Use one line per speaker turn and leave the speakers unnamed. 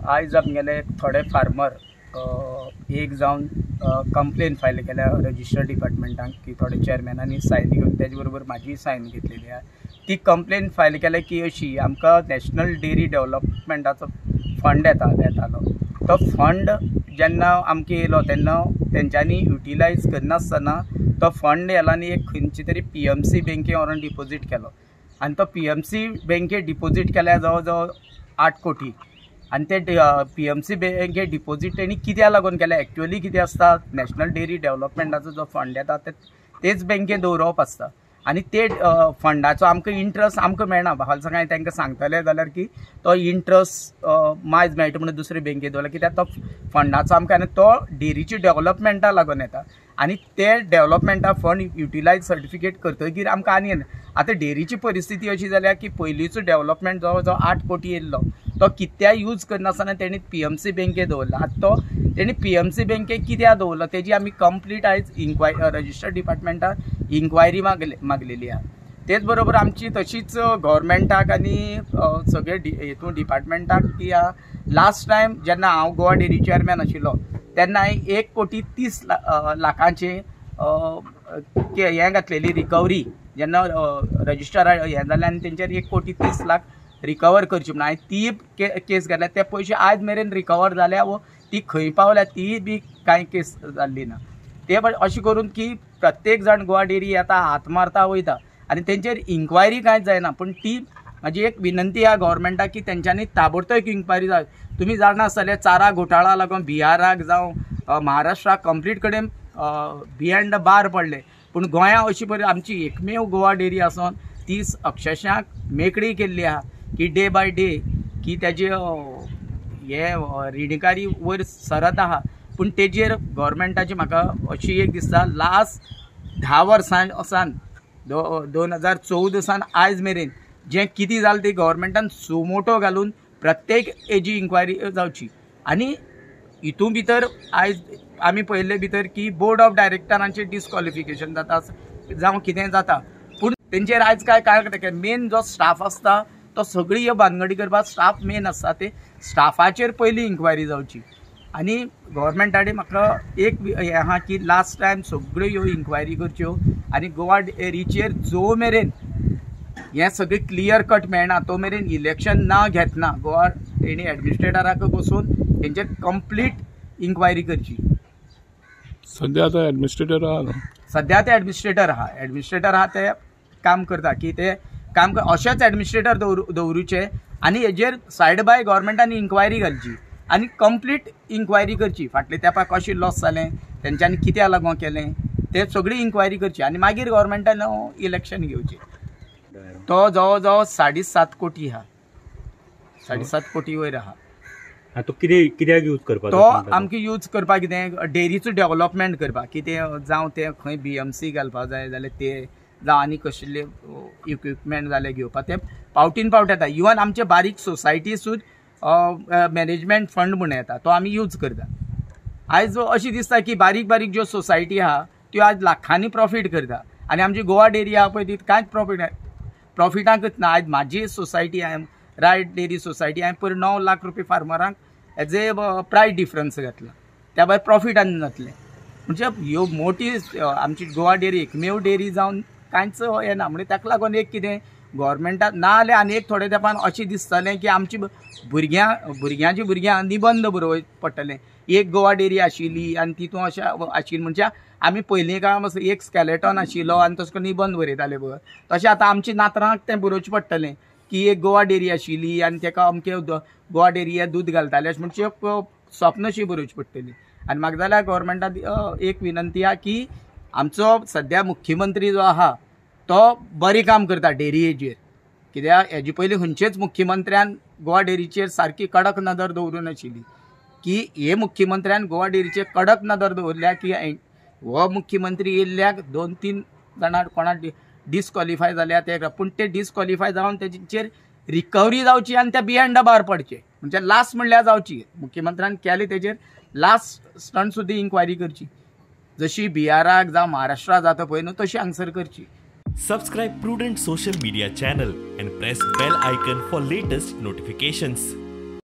आयज आमगेले थोडे फार्मर एक जावन कंप्लेन फायल केल्या रजिस्टर डिपार्टमेंटाक की थोडे चेअरमॅनांनी सायन घेवन तेजे बरोबर म्हाजी सायन घेतलेली आहे। ती कंप्लेन फायल केल्या की अशी आमकां नॅशनल डेरी डेव्हलपमेंटाचो फंड येतालो, तो फंड जेन्ना आमकां येयलो तेन्ना तेंच्यांनी युटिलायज करनासतना तो फंड येयला आनी एक खंयची तरी PMC बँके व्हरून डिपॉझीट केलो आनी तो PMC बँके डिपॉझीट केल्या जवळ जवळ 8 कोटी आनी ते PMC बँके डिपॉझीट तेणी कित्याक लागून केल्या एक्चुअली कितें आसता नॅशनल डेरी डेव्हलपमेंटाचो जो फंड येता तेच बँकेन दवरप आसता आनी ते फंडाचो आमकां इंट्रस्ट आमकां मेळना। हाल सकाळी तांकां सांगतले जाल्यार की तो इंट्रस्ट मायज मेळटा म्हणून दुसरे बँकेत दवरला कित्याक तो फंडाचो आमकां आनी तो डेरीची डेव्हलपमेंटा लागून येता आनी ते डेव्हलपमेंटा फंड युटिलायज सर्टिफिकेट करतकीर आमकां आनी आतां डेरीची परिस्थिती अशी जाल्या की पयलींचो डेव्हलपमेंट जवळ जवळ 8 कोटी येयल्लो तो कित्या यूज करनासतना तेणी PMC बँकेक दवरला। आतां तो तेणी PMC बँकेक कित्याक दवरलो तेजी आमी कंप्लीट आयज रजिस्टर डिपार्टमेंटाक इन्क्वायरी मागलेली आहा। तेच बरोबर आमची तशीच गव्हर्मेंटाक आनी सगळे हेतून डिपार्टमेंटाक की लास्ट टायम जेन्ना हांव गोवा डेरी चेअरमॅन आशिल्लो तेन्ना हांवें 1 कोटी 30 लाखांचे हें घातलेली रिकवरी जेन्ना रजिस्टर हें जालें आनी तेंचेर 1 कोटी 30 लाख रिकवर करची म्हणून हांवें ती केस घातल्या। ते पयशे आयज मेरेन रिकवर जाल्या व ती खंय पावल्या ती बी कांय केस जाल्ली ना। ते अशें करून की प्रत्येक जाण गोवा डेरी येता हात मारता वयता आनी तेंचेर इन्क्वायरी कांयच जायना। पूण ती म्हाजी एक विनंती आहा गव्हर्मेंटाक की तेंच्यांनी ताबडतोब इन्क्वायरी जाय। तुमी जाणा आसतले चारा घोटाळा लागून बिहाराक जावं महाराष्ट्राक कंप्लीट कडेन बिहायंड द बार पडले, पूण गोंया अशी आमची एकमेव गोवा डेरी आसून ती अक्षरशः मेकळी केल्ली आहा की डे बाय डे की तेजे हे रिणकारी वयर सरत आहा। पूण तेजेर गव्हर्मेंटाची म्हाका अशी एक दिसता लास्ट 10 वर्सांसान 2014 सान आयज मेरेन जें कितें जालें तें गव्हर्मेंटान सुमोटो घालून प्रत्येक हेजी इन्क्वायरी जावची आनी हितून भितर आयज आमी पळयल्ले भितर की बोर्ड ऑफ डायरेक्टरांचें डिस्क्वॉलिफिकेशन जाता जावं कितें जाता, पूण तेंचेर आयज काय मेन जो स्टाफ आसता तो सगळी ह्यो भानगडी करपाक स्टाफ मेन आसता ते स्टाफाचेर पयली इन्क्वायरी जावची आनी गव्हर्मेंटाडे म्हाका एक हें आहा की लास्ट टायम सगळ्यो ह्यो इन्क्वायरी करच्यो आनी गोवा डेरीचेर जो मेरेन हें सगळें क्लियर कट मेळना तो मेरेन इलेक्शन ना घेतना गोवा डेरी एडमिनिस्ट्रेटराक बसून तेंचेर कंप्लीट इन्क्वायरी करची।
सद्या आतां एडमिनिस्ट्रेटर आहा न्हू?
सद्या ते एडमिनिस्ट्रेटर आहा ते काम करता की ते काम अशेच एडमिनिस्ट्रेटर दवरूचे आनी हेजेर सायड बाय गव्हर्मेंटानी इन्क्वायरी घालची आनी कंप्लीट इन्क्वायरी करची। फाटल्या तेंपार कशें लॉस जालें तेंच्यांनी कित्याक लागून केलें ते सगळी इन्क्वायरी करची आनी मागीर गव्हर्मेंटान इलेक्शन घेवचें। तो जवळ जवळ 7.5 कोटी आहा, 7.5 कोटी वयर आहा।
तो कित्याक यूज करपाक
तो आमकां यूज करपाक कितें डेरीचो डेव्हलपमेंट करपाक कितें जावं ते खंय BMC घालपाक जाय जाल्यार ते जावं आनी कसले इक्विपमेंट जाले घेवपाक ते पावटीन पावट येता। इवन आमचे बारीक सोसायटी सुद्दां मॅनेजमेंट फंड म्हणून येता तो आमी यूज करता। आयज अशी दिसता की बारीक बारीक ज्यो सोसायटी आहा त्यो आज लाखांनी प्रॉफीट करता आनी आमची गोवा डेरी आहा पळय ती कांयच प्रॉफिटांकच ना। आयज म्हाजी सोसायटी हांवें रायट डेरी सोसायटी हांवें पर 9 लाख रुपया फार्मरांक एज ए प्रायस डिफरन्स घातला, त्या भायर प्रॉफिटान जातलें। म्हणजे ह्यो मोठी आमची गोवा डेरी एकमेव डेरी जावन कांयच हें ना म्हणजे ताका लागून एक कितें गव्हर्मेंटाक ना जाल्यार आनी एक थोडे तेंपान अशें दिसतलें की आमची भुरग्यां निबंध बरोवचें पडटलें। एक गोवा डेरी आशिल्ली आनी तितून अशें आशिल्ली म्हणजे आमी पयलीं काळांत एक स्केलेटन आशिल्लो आनी तसो निबंध बरयताले पळय तशें आतां आमच्या नातरांक तें बरोवचें पडटलें की एक गोवा डेरी आशिल्ली आनी ताका अमकें गोवा डेरी हें दूद घालताले अशें म्हणजे स्वप्नशी बरोवची पडटली। आनी म्हाका जाल्यार गव्हर्मेंटाक एक विनंती आहा की आमचो सद्या मुख्यमंत्री जो आहा तो बरें काम करता डेरी हेजेर, कित्याक हेजे पयलीं खंयचेच मुख्यमंत्र्यान गोवा डेरीचेर सारकी कडक नदर दवरूं नाशिल्ली की हे मुख्यमंत्र्यान गोवा डेरीचेर कडक नदर दवरल्या की हो मुख्यमंत्री येयल्ल्याक 2-3 जाणां कोणाक डिस्क्वॉलिफाय जाल्या ते पूण ते डिस्क्वॉलिफाय जावन तेचेर रिकवरी जावची आनी ते बिहायंड द बार पडचे म्हणजे लास्ट म्हणल्यार जावची। मुख्यमंत्र्यान केले तेचेर लास्ट स्टंट सुद्दां इन्क्वायरी करची जशी बिहाराक जावं महाराष्ट्रा जाता पळय न्हू तशी हांगसर करची।
Subscribe Prudent social media channel and press bell icon for latest notifications.